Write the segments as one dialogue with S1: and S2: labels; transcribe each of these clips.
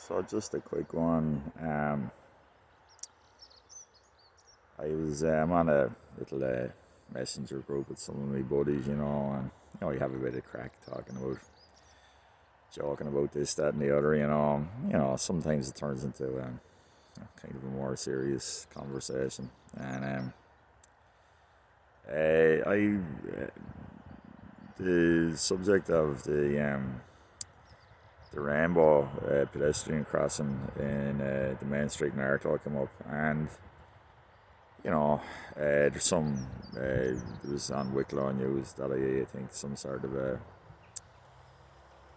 S1: So just a quick one. I'm on a little messenger group with some of my buddies, and we have a bit of crack joking about this, that, and the other. Sometimes it turns into kind of a more serious conversation, and the subject of the rainbow pedestrian crossing in the Main Street in Arklow came up, and there's some it was on Wicklow News that I think some sort of a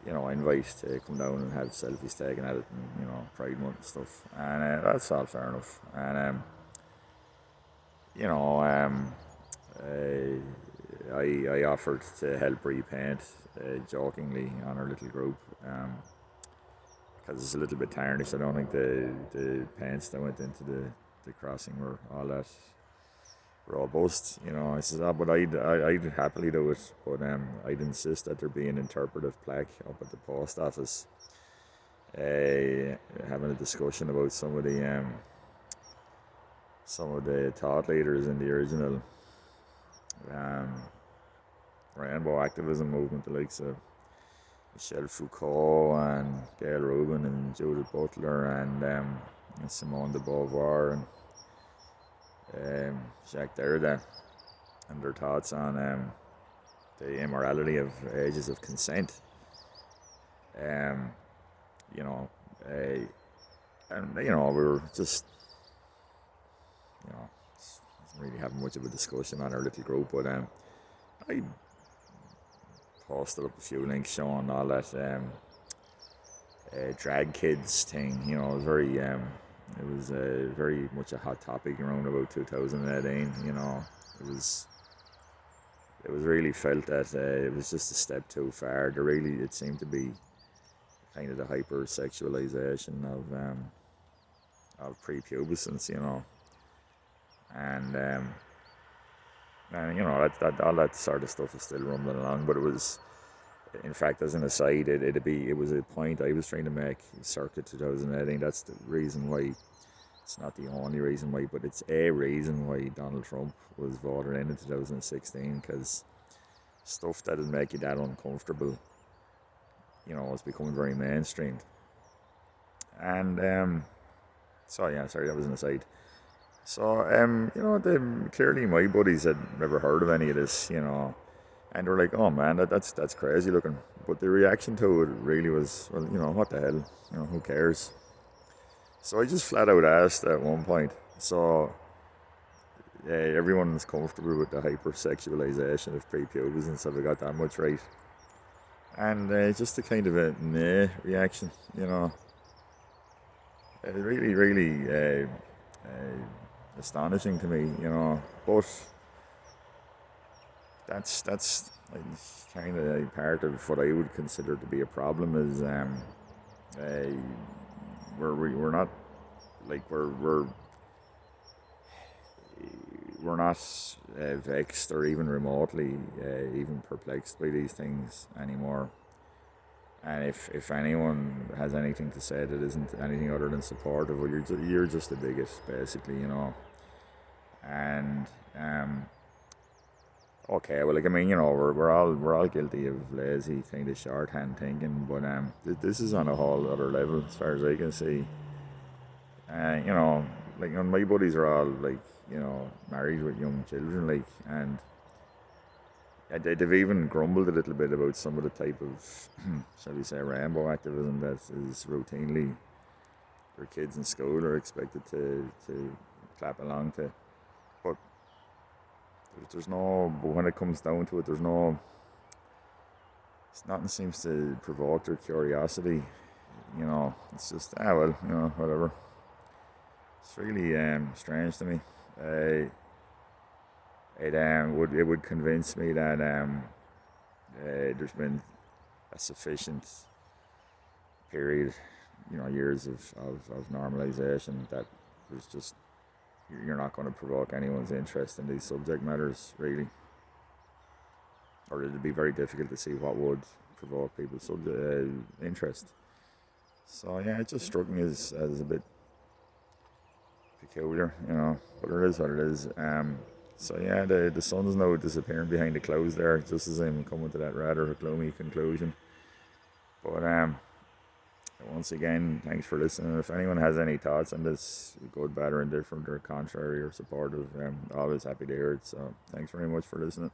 S1: invite to come down and have selfies taken at it, and Pride Month and stuff, and that's all fair enough, and you know I offered to help repaint jokingly on our little group, because it's a little bit tarnished. I don't think the paints that went into the crossing were all that robust. I said, but I'd happily do it, but I'd insist that there be an interpretive plaque up at the post office, having a discussion about some of the thought leaders in the original rainbow activism movement, the likes of Michel Foucault and Gail Rubin and Judith Butler and Simone de Beauvoir and Jacques Derrida, and their thoughts on the immorality of ages of consent. And we were just really having much of a discussion on our little group, but I posted up a few links showing all that drag kids thing. It was very much a hot topic around about 2018. It was really felt that it was just a step too far. It seemed to be kind of the hypersexualization of prepubescence, and that all that sort of stuff is still rumbling along. But it was, in fact, as an aside, it was a point I was trying to make circa 2018. That's the reason why. It's not the only reason why, but it's a reason why Donald Trump was voted in 2016, because stuff that would make you that uncomfortable, was becoming very mainstreamed. And sorry, that was an aside. So clearly my buddies had never heard of any of this, and they were like, "Oh man, that's crazy looking." But the reaction to it really was, well, what the hell, who cares? So I just flat out asked at one point. So everyone's comfortable with the hypersexualization of prepubescence, have I got that much right? And just a kind of a meh reaction, really, really astonishing to me, but that's kind of part of what I would consider to be a problem. Is we're not like we're not vexed or even remotely even perplexed by these things anymore. And if anyone has anything to say that isn't anything other than supportive, well, you're just the biggest, basically, And okay, well, we're all guilty of lazy kind of shorthand thinking, but this is on a whole other level as far as I can see. My buddies are all married with young children, and they've even grumbled a little bit about some of the type of, shall we say, rainbow activism that is routinely their kids in school are expected to clap along to. But but when it comes down to it, nothing seems to provoke their curiosity. It's just, whatever. It's really strange to me. It would convince me that there's been a sufficient period, years of normalization, that there's just, you're not going to provoke anyone's interest in these subject matters, really. Or it'd be very difficult to see what would provoke people's interest. So yeah, it just struck me as a bit peculiar, you know, but it is what it is. So yeah, the sun's now disappearing behind the clouds there, just as I'm coming to that rather gloomy conclusion. But once again, thanks for listening. If anyone has any thoughts on this, good, bad, or indifferent, or contrary, or supportive, always happy to hear it. So thanks very much for listening.